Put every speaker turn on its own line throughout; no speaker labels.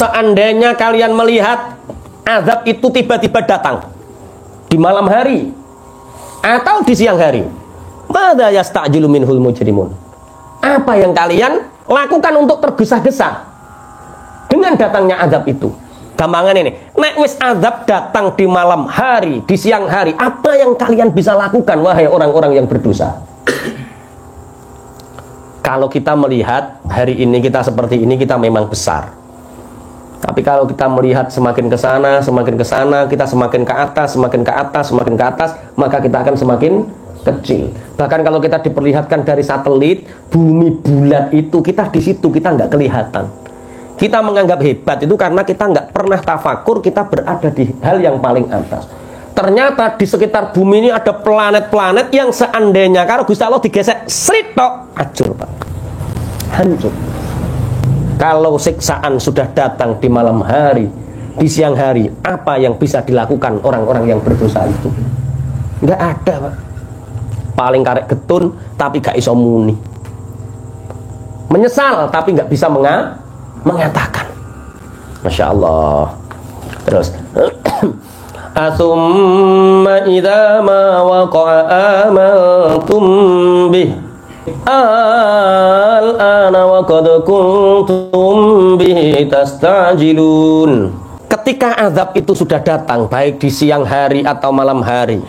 seandainya kalian melihat azab itu tiba-tiba datang di malam hari atau di siang hari, madza yasta'jilu minhul mujrimun, apa yang kalian lakukan untuk tergesa-gesa dengan datangnya azab itu? Gampangan ini, nek wis azab datang di malam hari, di siang hari, apa yang kalian bisa lakukan wahai orang-orang yang berdosa? Kalau kita melihat hari ini kita seperti ini, kita memang besar. Tapi kalau kita melihat semakin ke sana, kita semakin ke atas, semakin ke atas, semakin ke atas, maka kita akan semakin kecil. Bahkan kalau kita diperlihatkan dari satelit, bumi bulat itu, kita di situ, kita nggak kelihatan. Kita menganggap hebat itu karena kita nggak pernah tafakur, kita berada di hal yang paling atas. Ternyata di sekitar bumi ini ada planet-planet yang seandainya kalau Gusti Allah digesek srit tok, hancur Pak. Hancur. Kalau siksaan sudah datang di malam hari, di siang hari, apa yang bisa dilakukan orang-orang yang berdosa itu? Nggak ada Pak. Paling karek getun tapi gak iso muni. Menyesal tapi nggak bisa mengatakan. Masya Allah. Terus asumma idza ma waqa'a amantum bih al-ana wa qad kuntum bihi tastajilun. Ketika azab itu sudah datang, baik di siang hari atau malam hari,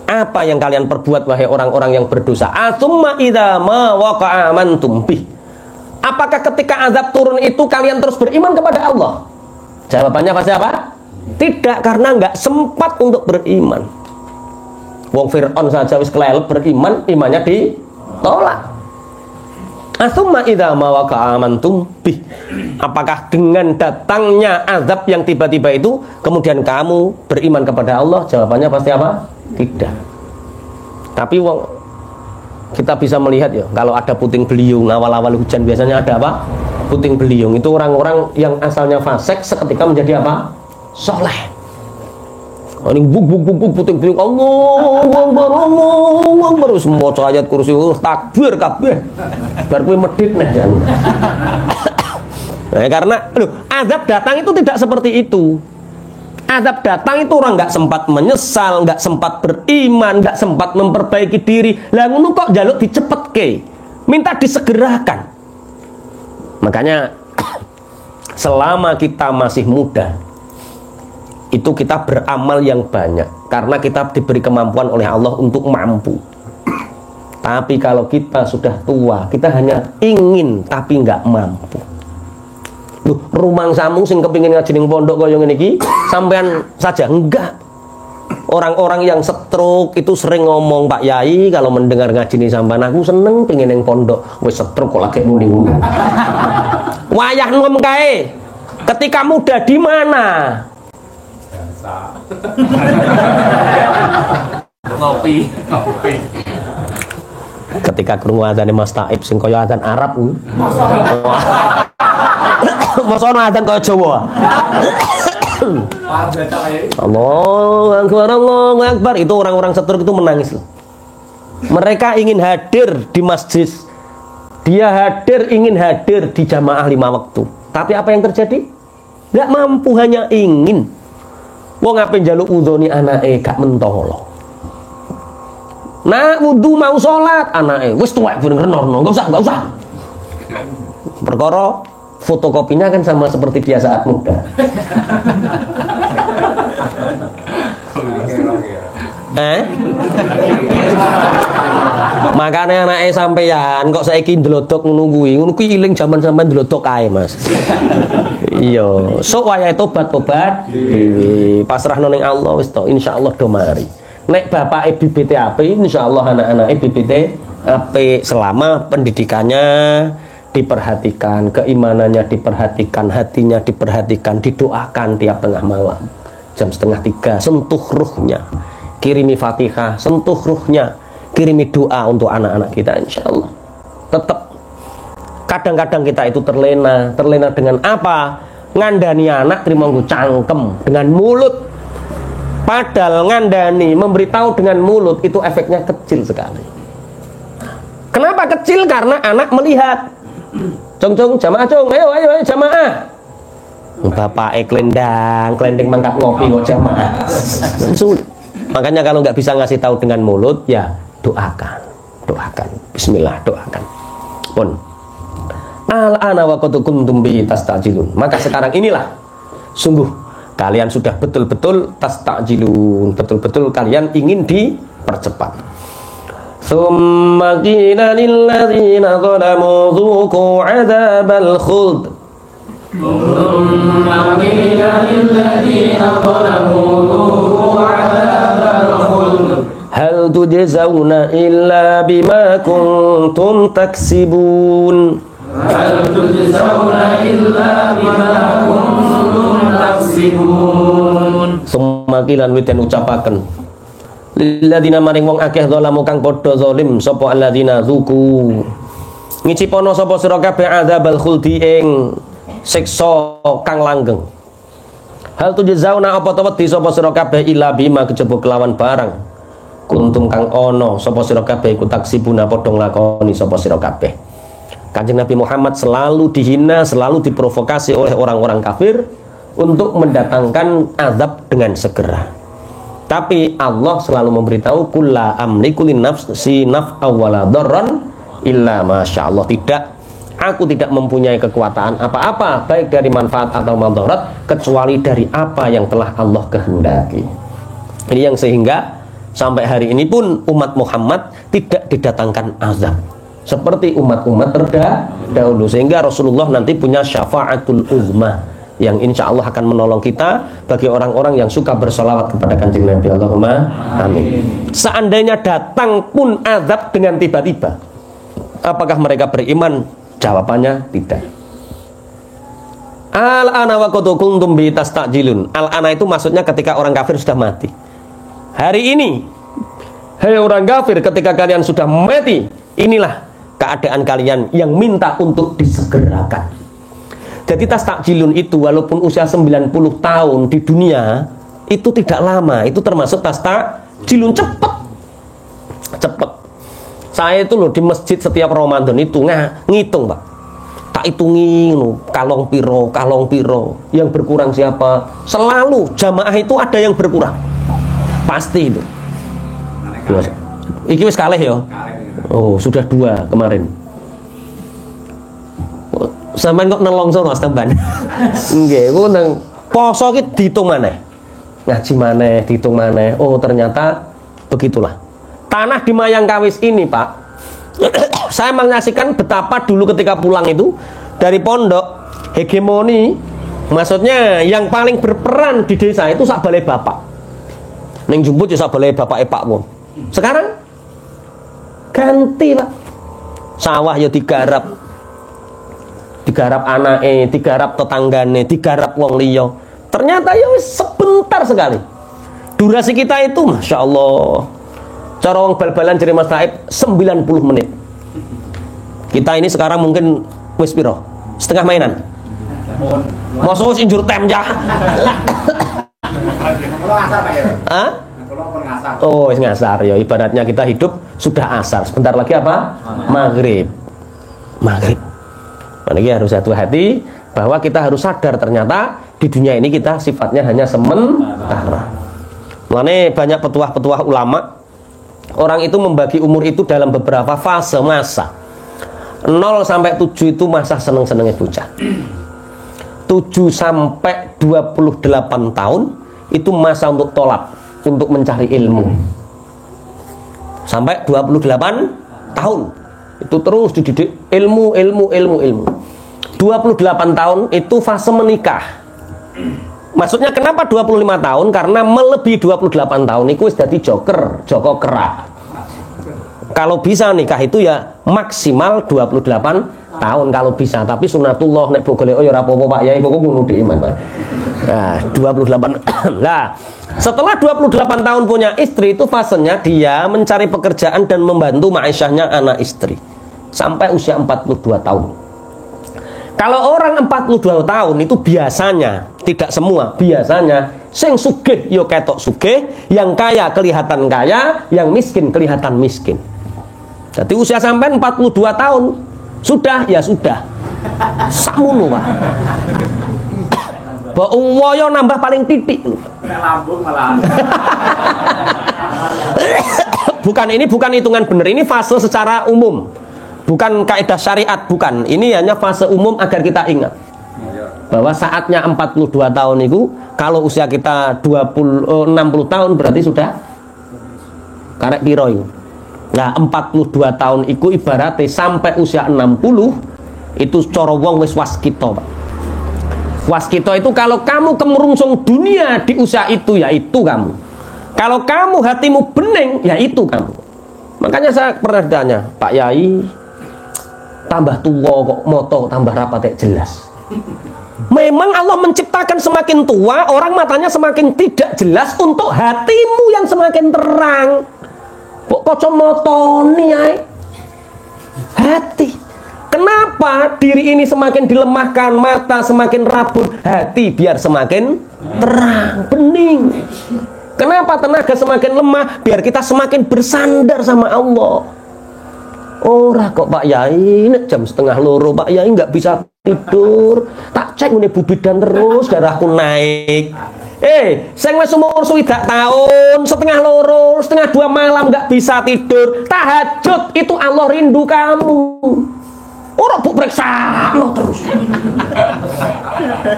apa yang kalian perbuat wahai orang-orang yang berdosa? Asumma idza ma waqa'a amantum bih, apakah ketika azab turun itu kalian terus beriman kepada Allah? Jawabannya pasti apa? Tidak, karena nggak sempat untuk beriman. Wong Fir'aun saja wis kelelep beriman, imannya ditolak. Asumma idza ma waqa'a amantum bih, apakah dengan datangnya azab yang tiba-tiba itu kemudian kamu beriman kepada Allah? Jawabannya pasti apa? Tidak. Tapi wong kita bisa melihat ya, kalau ada puting beliung awal-awal hujan biasanya ada apa? Puting beliung itu orang-orang yang asalnya fasik seketika menjadi apa? Soleh. Ini buk puting beliung, Allahu Akbar, semua ayat kursi takbir kabeh. Bar kuwi medhit nah. Nah, karena azab datang itu tidak seperti itu. Azab datang itu orang nggak sempat menyesal, nggak sempat beriman, nggak sempat memperbaiki diri. Lah ngono kok njaluk dicepetke, minta disegerakan. Makanya selama kita masih muda, itu kita beramal yang banyak karena kita diberi kemampuan oleh Allah untuk mampu. Tapi kalau kita sudah tua, kita hanya ingin tapi nggak mampu. Rumang samu sing kepingin ngaji ning pondok kaya ngene iki sampean saja enggak. Orang-orang yang stroke itu sering ngomong, Pak Yai kalau mendengar ngaji ning sampean aku seneng pengin ning pondok. Wis stroke kok lagi muni-muni. Wayah nom kae. Ketika muda di mana? Ngopi. Ketika krungu azane Mas Taib sing kaya azan Arab kuwi. Masa ana azan kaya Jawa. Allahu Akbar. Itu orang-orang stroke itu menangis loh. Mereka ingin hadir di masjid. Dia ingin hadir di jamaah 5 waktu. Tapi apa yang terjadi? Nggak mampu, hanya ingin. Wong ngapain njaluk udhoni anake gak mentolo. Nah, wudu mau sholat anake wis tuwek ben renorno, enggak usah. Perkara fotokopinya kan sama seperti dia saat muda. Makanya anake sampeyan kok saiki ndelodok ngono kuwi iling jaman sampean ndelodok kae, Mas. Iya, sok wayahe tobat dhewe, pasrahno ning Allah wis to, insyaallah do mari. Nek bapake bibite apik, insyaallah anak-anake bibite apik selama pendidikannya diperhatikan, keimanannya diperhatikan, hatinya diperhatikan, didoakan tiap tengah malam. Jam 2:30 sentuh ruhnya. Kirimi Fatihah, sentuh ruhnya. Kirimi doa untuk anak-anak kita insyaallah. Tetap kadang-kadang kita itu terlena dengan apa? Ngandani anak terima nggo cangkem dengan mulut. Padahal ngandani, memberitahu dengan mulut itu efeknya kecil sekali. Kenapa kecil? Karena anak melihat. Jong jamaah jong, ayo jamaah. Bapak klendeng mangkat ngopi kok jamaah. Sulit. Makanya kalau nggak bisa ngasih tahu dengan mulut, ya doakan. Bismillah, doakan. Pun. Al-ana wa qad kuntum bi tastajilun. Maka sekarang inilah sungguh kalian sudah betul-betul tastajilun, betul-betul kalian ingin dipercepat. Tsumma qila lil ladzina zalamu dzuqu 'adzabal khuld. Tsumma qila lil ladzina zalamu dzuqu 'adzabal khuld. Hal tujzauna illa bima kuntum taksibun. Hal tujzauna illa bima kuntum taksibun. Semakilan witen ucapaken lilladzina maring wong akeh zalamu kang padha zalim sapa alladzina zuku ngicipono sapa sira kabeh adzabal khuldi ing siksa kang langgeng. Hal tujzauna apa to wedi sapa sira kabeh illa bima kejaba kelawan barang kuntum kang ono sapa sira kabeh iku taksibuna padha nglakoni sapa sira kabeh. Kanjeng Nabi Muhammad selalu dihina, selalu diprovokasi oleh orang-orang kafir untuk mendatangkan azab dengan segera. Tapi Allah selalu memberitahu kulla amliku lin nafsi naf'a wala darran illa masyaallah. Tidak, aku tidak mempunyai kekuatan apa-apa baik dari manfaat atau madarat kecuali dari apa yang telah Allah kehendaki. Ini yang sehingga sampai hari ini pun umat Muhammad tidak didatangkan azab seperti umat-umat terdahulu, sehingga Rasulullah nanti punya syafaatul uzma yang insya Allah akan menolong kita bagi orang-orang yang suka bersolawat kepada Kanjeng Nabi. Allahumma amin. Seandainya datang pun azab dengan tiba-tiba, apakah mereka beriman? Jawabannya tidak. Al-ana wa qad kuntum bi tastajilun. Al-ana itu maksudnya ketika orang kafir sudah mati. Hari ini, hai orang kafir, ketika kalian sudah mati, inilah keadaan kalian yang minta untuk disegerakan. Jadi tastajilun itu walaupun usia 90 tahun di dunia itu tidak lama, itu termasuk tastajilun, cepet. Saya itu loh di masjid setiap Ramadan itu ngitung, Pak. Tak hitungi kalong piro, yang berkurang siapa? Selalu jamaah itu ada yang berkurang. Pasti itu. Iki wis kalih ya. Oh, sudah 2 kemarin. Sampeyan kok nelongso Mas Tamban. Nggih, ku nang poso ki diitung maneh. Ngaji maneh, diitung maneh. Oh, ternyata begitulah. Tanah di Mayangkawis ini, Pak. Saya menyaksikan betapa dulu ketika pulang itu dari pondok hegemoni, maksudnya yang paling berperan di desa itu sak balai bapak. Ning jumput ya sak balai bapak Pak wong. Sekarang ganti, Pak. Sawah ya digarap anake, digarap tetanggane, digarap wong liya. Ternyata ya sebentar sekali. Durasi kita itu Masya Allah, cara wong bal-balan jere Mas Taib 90 menit. Kita ini sekarang mungkin wis piro? Setengah mainan. Mosok wis injur time ya. Hah? Oh, ngasar ya. Ibaratnya kita hidup sudah asar. Sebentar lagi apa? Maghrib. Ini harus hati-hati bahwa kita harus sadar ternyata di dunia ini kita sifatnya hanya sementara. Makanya banyak petuah-petuah ulama, orang itu membagi umur itu dalam beberapa fase masa. 0 sampai 7 itu masa seneng-senengnya bocah. 7 sampai 28 tahun itu masa untuk tolak, untuk mencari ilmu. Sampai 28 tahun itu terus dididik ilmu. 28 tahun itu fase menikah. Maksudnya kenapa 25 tahun? Karena melebihi 28 tahun itu sudah dadi Joko kerak. Kalau bisa nikah itu ya maksimal 28 tahun kalau bisa. Tapi sunatullah nek golek ya ora apa-apa Pak Yai, pokok ngono dhek Mas. Nah, 28. Lah, setelah 28 tahun punya istri itu fasenya dia mencari pekerjaan dan membantu ma'isyahnya anak istri sampai usia 42 tahun. Kalau orang 42 tahun itu biasanya, tidak semua, biasanya sing sugih yo ketok sugih, yang kaya kelihatan kaya, yang miskin kelihatan miskin. Jadi usia sampai 42 tahun sudah ya sudah. Sakmono, Pak. Mbok uwoyo nambah paling titik.
Lambung malah.
Bukan hitungan benar, ini fase secara umum. Bukan kaidah syariat, bukan. Ini hanya fase umum agar kita ingat bahwa saatnya 42 tahun itu, kalau usia kita 60 tahun berarti sudah karek piro itu. Nah, 42 tahun itu ibaratnya sampai usia 60 itu cara wong wis waskita, Pak. Waskita itu kalau kamu kemerungsung dunia di usia itu, ya itu kamu. Kalau kamu hatimu bening, ya itu kamu. Makanya saya pernah ditanya, Pak Yai, tambah tua kok moto tambah rapat jelas. Memang Allah menciptakan semakin tua, orang matanya semakin tidak jelas untuk hatimu yang semakin terang. Kok kacamata ni ay? Hati. Kenapa diri ini semakin dilemahkan, mata semakin rabun, hati biar semakin terang, bening. Kenapa tenaga semakin lemah? Biar kita semakin bersandar sama Allah. Ora kok Pak Yai, nek jam 1:30 Pak Yai nggak bisa tidur. Tak cek ngene bubidan terus, darahku naik. Sing wis umur swidak tahun, 1:30, 1:30 malam nggak bisa tidur, tahajud, itu Allah rindu kamu. Ora buk periksa lo terus.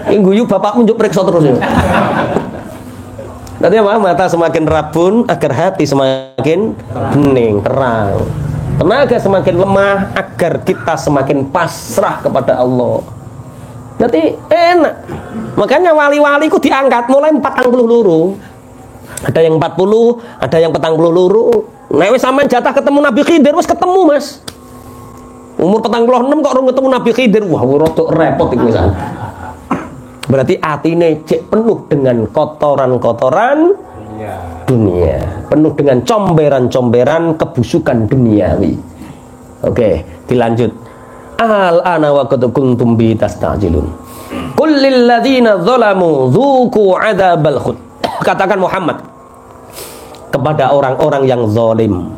Guyu bapakmu njuk periksa terus ya. Nanti apa? Mata semakin rabun agar hati semakin bening, terang. Tenaga semakin lemah agar kita semakin pasrah kepada Allah. Nanti enak. Makanya wali-wali ku diangkat mulai 40 luru. Ada yang 40, ada yang 40 luru. Nek wis sampean jatah ketemu Nabi Khidir, wis ketemu, Mas. Umur 46 kok urung ketemu Nabi Khidir. Wah, rodok repot iki misalnya. Berarti atine cek penuh dengan kotoran-kotoran dunia, penuh dengan comberan-comberan kebusukan duniawi. Oke, dilanjut. Al-ana wa qad kuntum bi tastajilun. Qul lil ladzina zalamu dzuqu adzabal khuld. Katakan Muhammad kepada orang-orang yang zalim.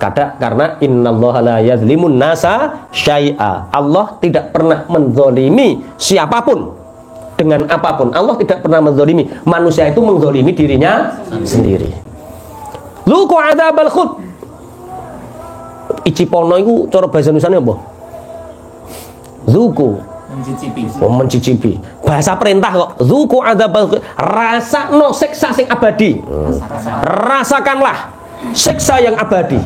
Karena innallaha la yazlimun nasa syai'a. Allah tidak pernah menzalimi siapapun dengan apapun. Allah tidak pernah menzalimi. Manusia itu menzalimi dirinya sendiri. Dzuqu adzabal khuld. Icipono iku cara bahasa Indonesiane apa? Dzuqu, mencicipi. Bahasa perintah kok. Dzuqu adzabal khuld. Rasakno siksa sing abadi. Rasakanlah siksa yang abadi.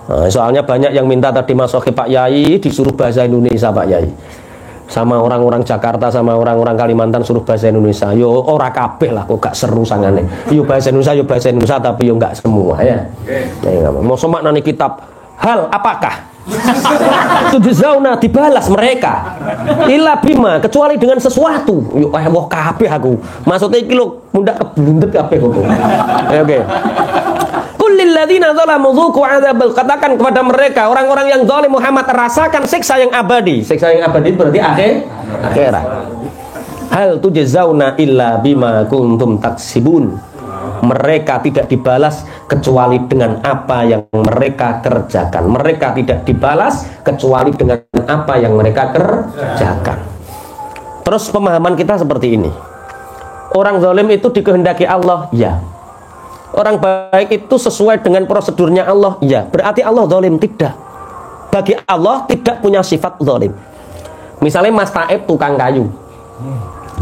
Nah, soalnya banyak yang minta tadi masuk ke Pak Yai disuruh bahasa Indonesia, Pak Yai. Sama orang-orang Jakarta, sama orang-orang Kalimantan suruh bahasa Indonesia. Yo ora kabeh lah, kok gak seru sangane. Yo bahasa Indonesia tapi yo gak semua ya. Ya mau semak nani kitab. Hal apakah tujzauna dibalas mereka illa bima kecuali dengan sesuatu. Yo wah kabeh aku. Maksudnya iki lho mundak kebundet kabeh kok. Oke. Kullil ladzina zalamu dzuqu adzabal, katakan kepada mereka orang-orang yang zalim Muhammad, rasakan siksa yang abadi. Siksa yang abadi berarti akhirat. Hal tujzauna illa bima kuntum taksibun. Mereka tidak dibalas kecuali dengan apa yang mereka kerjakan. Mereka tidak dibalas kecuali dengan apa yang mereka kerjakan. Terus pemahaman kita seperti ini. Orang zalim itu dikehendaki Allah, ya. Orang baik itu sesuai dengan prosedurnya Allah, ya. Berarti Allah zalim? Tidak. Bagi Allah tidak punya sifat zalim. Misalnya Mas Taib tukang kayu,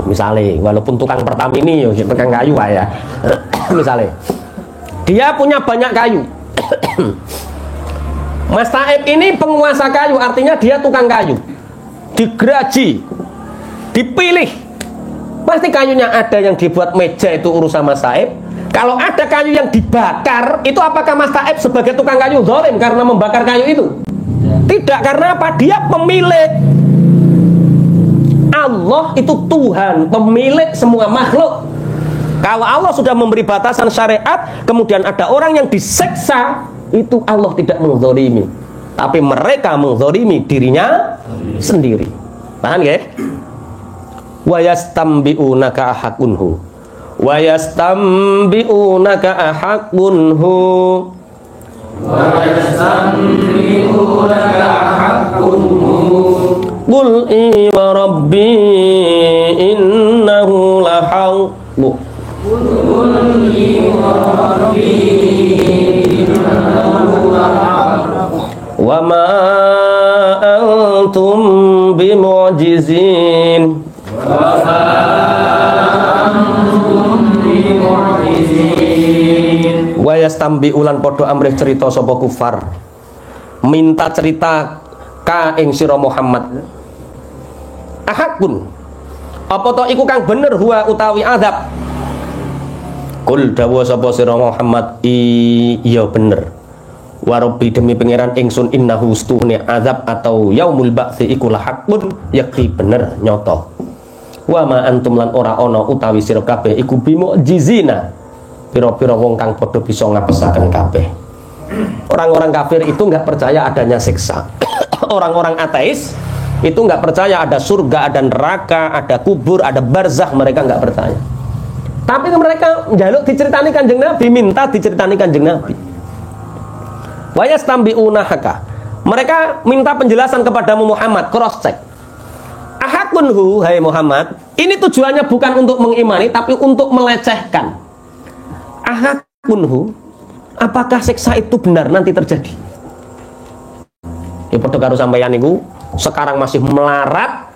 misalnya, walaupun tukang Pertamini ya tukang kayu ya. Misalnya dia punya banyak kayu. Mas Taib ini penguasa kayu, artinya dia tukang kayu, digaji, dipilih. Pasti kayunya ada yang dibuat meja, itu urusan Mas Taib. Kalau ada kayu yang dibakar, itu apakah Mas Taib sebagai tukang kayu zalim karena membakar kayu itu? Tidak, karena apa? Dia pemilik. Allah itu Tuhan, pemilik semua makhluk. Kalau Allah sudah memberi batasan syariat, kemudian ada orang yang diseksa, itu Allah tidak menzalimi, tapi mereka menzalimi dirinya sendiri. Paham ya? Wa yastambi'unaka ahaqunhu, wa yastambi'unaka ahaqunhu, wa yastambi'unaka ahaqunhu, qul i wa rabbi bimu'jizin. Wa yastambi ulan padha amrih cerita sapa kufar. Minta cerita ka ing sira Muhammad. Ahakun. Apa to iku kang bener huwa utawi azab? Kul dawuh sapa sira Muhammad, iya bener. Wa rabbi demi pangeran ingsun innahu stuhne azab atau yaumul ba'tsi iku lahakun yakti bener nyoto. Wa ma antum lan ora ana utawi sira kabeh iku bimu'jizina. Pira-pira wong kang padha bisa ngapesaken kabeh. Orang-orang kafir itu nggak percaya adanya siksa. Orang-orang ateis itu nggak percaya ada surga, ada neraka, ada kubur, ada barzakh, mereka nggak percaya. Tapi mereka njaluk diceritani Kanjeng Nabi, minta diceritani Kanjeng Nabi. Wa yastambi'una haka. Mereka minta penjelasan kepadamu Muhammad, cross check. Ahakunhu, hai Muhammad, ini tujuannya bukan untuk mengimani tapi untuk melecehkan. Ahakunhu, apakah siksa itu benar nanti terjadi? Ya padha karo sampeyan niku sekarang masih melarat,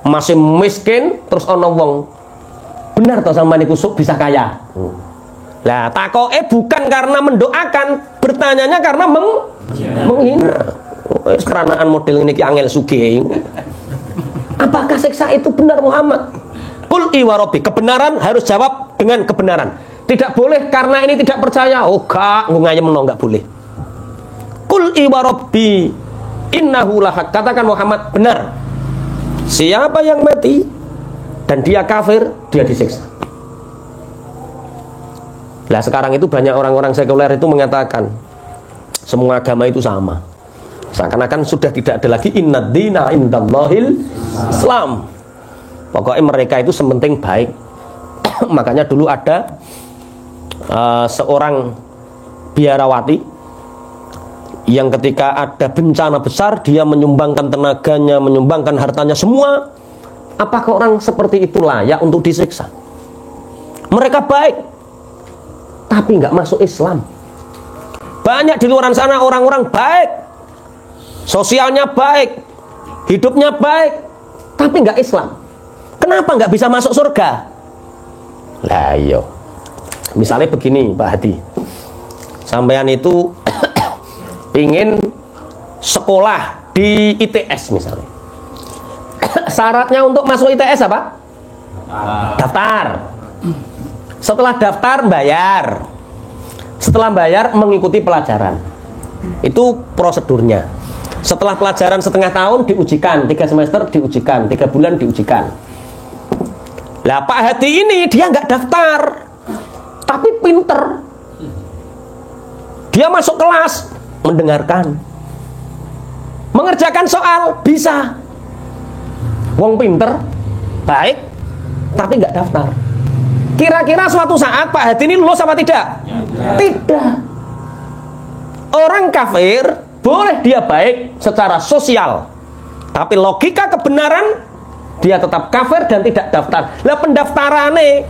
masih miskin, terus ana wong benar toh sampeyan niku bisa kaya. Lah takoke bukan karena mendoakan, bertanyanya karena menghina. Wis keranaan model ini ki angel sugih. Apakah siksa itu benar Muhammad? Qul i wa rabbi, kebenaran harus jawab dengan kebenaran. Tidak boleh karena ini tidak percaya. Oh gak, ngayem no, gak boleh. Qul i wa rabbi innahu lahaq. Katakan Muhammad, benar. Siapa yang mati dan dia kafir, dia disiksa. Nah sekarang itu banyak orang-orang sekuler itu mengatakan semua agama itu sama. Seakan-akan sudah tidak ada lagi innad dina indallahil Islam. Pokoknya mereka itu sementing baik. Makanya dulu ada seorang biarawati yang ketika ada bencana besar dia menyumbangkan tenaganya, menyumbangkan hartanya semua. Apakah orang seperti itu layak untuk disiksa? Mereka baik, tapi nggak masuk Islam. Banyak di luar sana orang-orang baik, sosialnya baik, hidupnya baik, tapi nggak Islam. Kenapa nggak bisa masuk surga? Lah yo, misalnya begini Pak Hadi, sampean itu ingin sekolah di ITS misalnya. Syaratnya untuk masuk ITS apa? Daftar. Setelah daftar bayar. Setelah bayar mengikuti pelajaran. Itu prosedurnya. Setelah pelajaran setengah tahun diujikan, 3 semester diujikan, 3 bulan diujikan. Lah Pak Hadi ini dia nggak daftar, tapi pinter. Dia masuk kelas, mendengarkan, mengerjakan soal, bisa. Wong pinter, baik, tapi nggak daftar. Kira-kira suatu saat Pak Hadi ini lulus apa tidak? Tidak. Orang kafir boleh dia baik secara sosial, tapi logika kebenaran dia tetap kafir dan tidak daftar. Lah pendaftarannya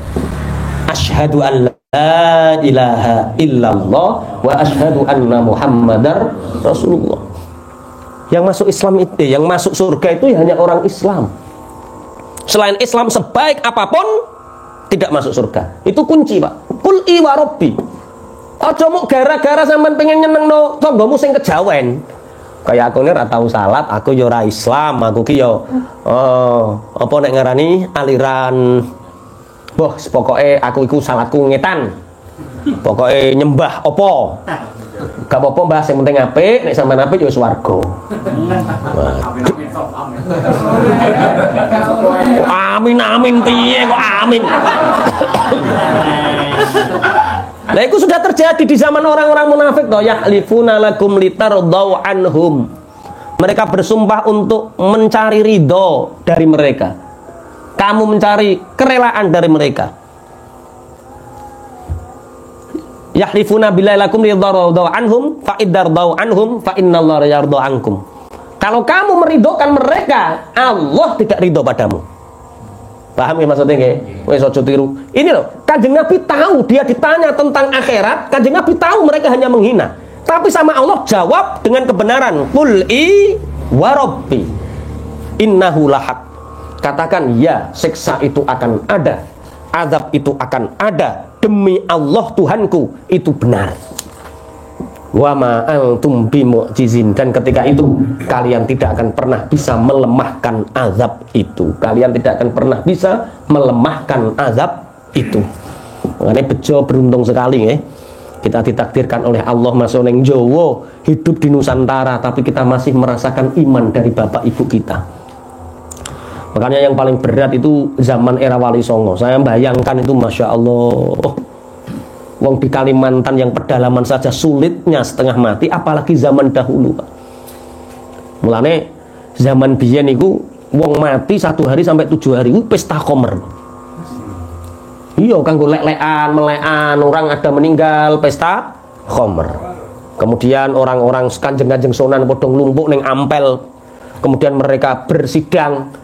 asyhadu an la ilaha illallah wa asyhadu anna muhammadar rasulullah. Yang masuk Islam itu, yang masuk surga itu hanya orang Islam. Selain Islam sebaik apapun tidak masuk surga. Itu kunci, Pak. Qul i wa rabbi. Aja muk gara-gara sampean pengen nyenengno tanggamu sing kejawen. Kayak aku ini ora tau salat, aku yo ora Islam, aku ki yo apa nek ngarani aliran. Boh, pokoke aku iku salatku ngetan. Pokoke nyembah opo. Gak apa-apa Mbah, yang penting apik, nek sampean apik yo swarga. Amin amin piye kok amin. Nah itu sudah terjadi di zaman orang-orang munafik toh, yahlifuna lakum litardau anhum. Mereka bersumpah untuk mencari ridho dari mereka. Kamu mencari kerelaan dari mereka. Yahlifuna billahi lakum litardau anhum fa iddardau anhum fa innallaha yardau ankum. Kalau kamu meridhokan mereka, Allah tidak ridho padamu. Paham ya maksudnya nggih? Wis aja tiru. Ini loh, Kanjeng Nabi tahu, dia ditanya tentang akhirat, Kanjeng Nabi tahu mereka hanya menghina. Tapi sama Allah jawab dengan kebenaran. Qul i wa rabbi innahu lahaq. Katakan ya, siksa itu akan ada, azab itu akan ada, demi Allah Tuhanku itu benar. Wa ma antum bimu'jizin, dan ketika itu kalian tidak akan pernah bisa melemahkan azab itu. Kalian tidak akan pernah bisa melemahkan azab itu. Makanya bejo beruntung sekali ya. Kita ditakdirkan oleh Allah masuk neng Jawa, hidup di Nusantara, tapi kita masih merasakan iman dari bapak ibu kita. Makanya yang paling berat itu zaman era Wali Songo. Saya bayangkan itu, Masya Allah, wong di Kalimantan yang pedalaman saja sulitnya setengah mati, apalagi zaman dahulu. Mulane zaman biyen itu wong mati 1 hari sampai 7 hari itu pesta komer. Iya, kanggo lek-lekan, melekan, orang ada meninggal, pesta komer. Kemudian orang-orang kanjeng-kanjeng Sunan padha nglumpuk ning ampel. Kemudian mereka bersidang.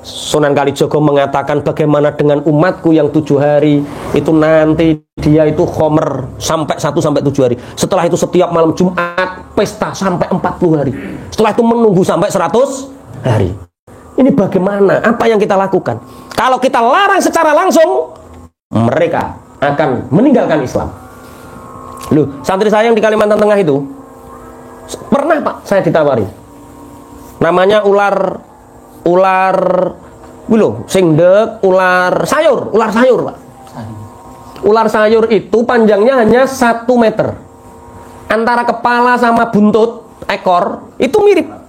Sunan Kalijogo mengatakan, bagaimana dengan umatku yang 7 hari itu nanti dia itu khomer sampai 1 sampai 7 hari. Setelah itu setiap malam Jumat pesta sampai 40 hari. Setelah itu menunggu sampai 100 hari. Ini bagaimana? Apa yang kita lakukan? Kalau kita larang secara langsung, mereka akan meninggalkan Islam. Loh, santri saya yang di Kalimantan Tengah itu pernah Pak saya ditawari. Namanya ular singdek, ular sayur Pak. Ular sayur itu panjangnya hanya 1 meter. Antara kepala sama buntut ekor itu mirip.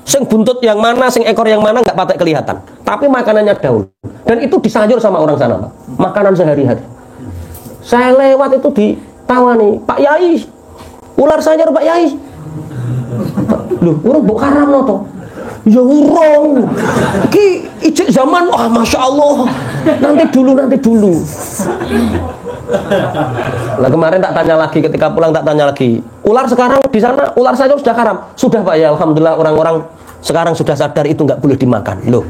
Sing buntut yang mana, sing ekor yang mana nggak patek kelihatan. Tapi makanannya daun. Dan itu disayur sama orang sana Pak. Makanan sehari-hari. Saya lewat itu ditawani, Pak Yai, ular sayur Pak Yai. Loh, urung mbok karamno to. Ya urung. Ki ijek zaman, wah Masya Allah. Nanti dulu. Nah kemarin tak tanya lagi, ketika pulang tak tanya lagi. Ular sekarang di sana, ular sayur sudah karam? Sudah Pak ya, alhamdulillah orang-orang sekarang sudah sadar itu nggak boleh dimakan. Loh,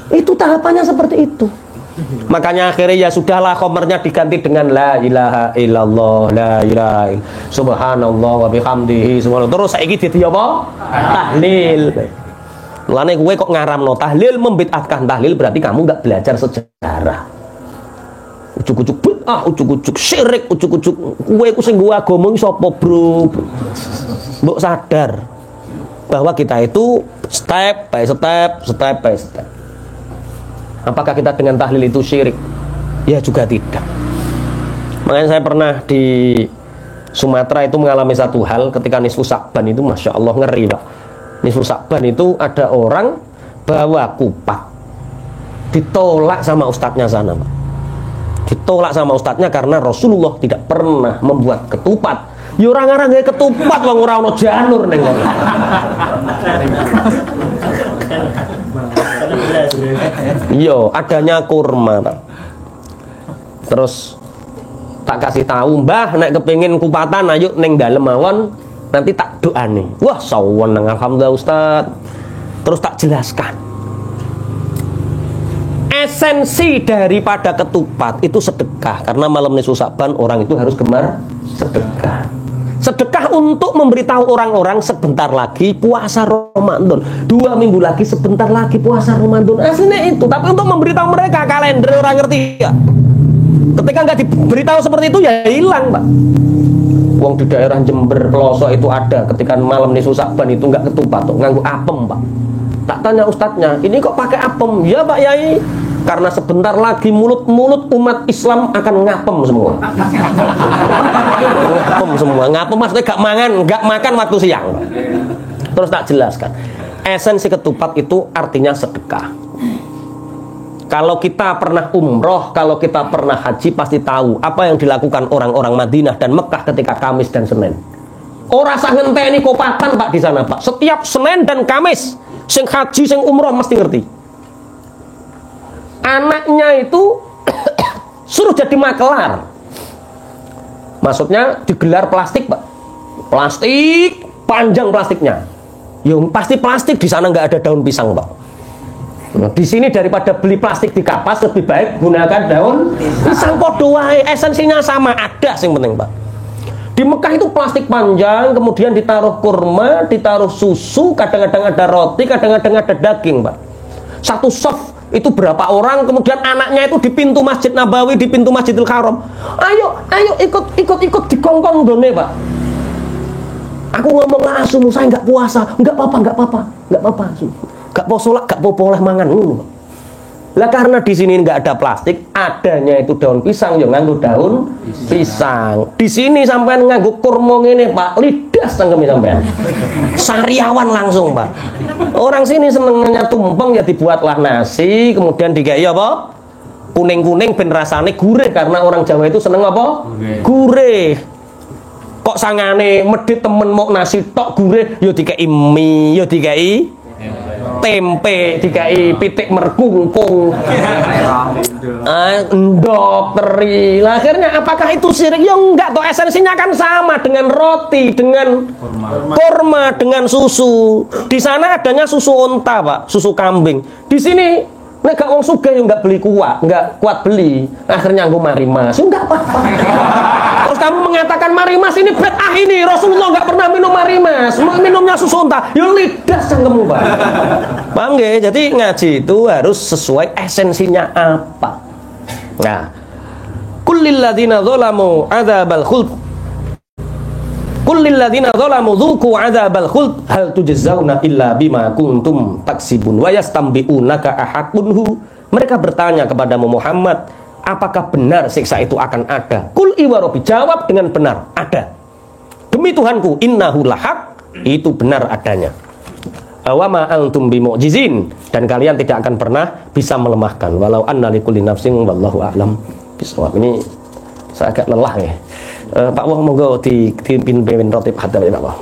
itu tahapannya seperti itu. Makanya akhirnya ya sudahlah, khomernya diganti dengan la ilaha illallah, la ilaha illallah, subhanallah wa bihamdihi, subhanallah. Terus saiki dadi apa? Tahlil. Mulane kowe kok ngaramno tahlil, membid'ahkan tahlil, berarti kamu nggak belajar sejarah. Ujuk-ujuk bid'ah, ujuk-ujuk syirik, ujuk-ujuk kowe ku sing nggo agama iki sapa, Bro? Mbok sadar bahwa kita itu step by step. Apakah kita dengan tahlil itu syirik? Ya juga tidak. Makanya saya pernah di Sumatera itu mengalami satu hal ketika nisfu Sa'ban itu, Masya Allah, ngeri Pak. Nisfu Sa'ban itu ada orang bawa kupat, ditolak sama ustadznya sana Pak. Ditolak sama ustadznya karena Rasulullah tidak pernah membuat ketupat. Ya orang-orang gak ketupat, wong ora ono janur ning ngono. Iya, adanya kurma Pak. Terus tak kasih tahu, Mbah nek kepengin kupatan ayo ning dalem mawon, nanti tak doane. Wah, saweneng alhamdulillah Ustaz. Terus tak jelaskan. Esensi daripada ketupat itu sedekah, karena malam nisfu Sa'ban orang itu harus gemar sedekah. Sedekah untuk memberitahu orang-orang sebentar lagi puasa Ramadan, 2 minggu lagi sebentar lagi puasa Ramadan. Aslinya itu, tapi untuk memberitahu mereka, kalender orang ngerti ya. Ketika nggak diberitahu seperti itu ya hilang Pak. Wong di daerah Jember, Pelosok itu ada ketika malam nisfu Sa'ban itu nggak ketupat, nganggu apem Pak. Tak tanya ustadznya, ini kok pakai apem? Ya Pak Yai, karena sebentar lagi mulut-mulut umat Islam akan ngapem semua. Ngapem semua. Ngapem maksudnya gak makan waktu siang. Terus tak jelaskan. Esensi ketupat itu artinya sedekah. Kalau kita pernah umroh, kalau kita pernah haji, pasti tahu apa yang dilakukan orang-orang Madinah dan Mekah ketika Kamis dan Senin. Ora sak ngenteni kopatan Pak di sana Pak. Setiap Senin dan Kamis, sing haji, sing umroh mesti ngerti. Anaknya itu suruh jadi makelar. Maksudnya digelar plastik Pak. Plastik, panjang plastiknya. Ya pasti plastik, di sana nggak ada daun pisang Pak. Nah, di sini daripada beli plastik di kapas, lebih baik gunakan daun pisang. Podo wae, esensinya sama, ada sing penting Pak. Di Mekah itu plastik panjang, kemudian ditaruh kurma, ditaruh susu, kadang-kadang ada roti, kadang-kadang ada daging Pak. satu soft itu berapa orang, kemudian anaknya itu di pintu Masjid Nabawi, di pintu Masjidil Haram. Ayo ikut dikongkong done, Pak. Aku ngomong langsung, saya nggak puasa, nggak apa-apa, nggak poso lah, nggak boleh mangan ngono. Lah karena di sini nggak ada plastik, adanya itu daun pisang, yo nganggo daun pisang. Di sini sampean nganggo kurma ngene, Pak, lidas cangkeme sampean. Sariawan langsung, Pak. Orang sini senengnya tumpeng ya dibuatlah nasi, kemudian digawe apa? Kuning-kuning ben rasane gurih karena orang Jawa itu seneng apa? Gurih. Kok sangane medhit temen mau nasi tok gurih, yo dikai mie, yo dikai tempe, dikai pitik merkungkung, endok, teri. Lah akhirnya apakah itu syirik? Ya enggak, toh esensinya kan sama dengan roti, dengan kurma, dengan susu. Di sana adanya susu unta, Pak, susu kambing. Di sini nek gak wong sugih yang nggak beli nggak kuat beli, akhirnya nggo marimas. Enggak apa-apa. Terus kamu mengatakan marimas ini bid'ah ini, Rasulullah nggak pernah minum marimas, minumnya susu unta. Ya lidas cangkemmu, Pak. Paham nggih? Jadi ngaji itu harus sesuai esensinya apa. Nah, kullil ladzina dzalamu adzabal khuld, kullil ladzina dzalamu dzuqu adzabal khuld hal tujzauna illa bima kuntum taksibun wa yastambi'unaka ahaqunhu. Mereka bertanya kepadamu Muhammad, apakah benar siksa itu akan ada? Kul iwarobi, jawab dengan benar, ada. Demi Tuhanku, innahu lahaq, itu benar adanya. Awama antum bimu'jizin, dan kalian tidak akan pernah bisa melemahkan. Walau anna likulli nafsin wallahu a'lam bisawab. Ini saya agak lelah ya. Pak Wah, monggo di pimpin roti hadap ya Pak Wah.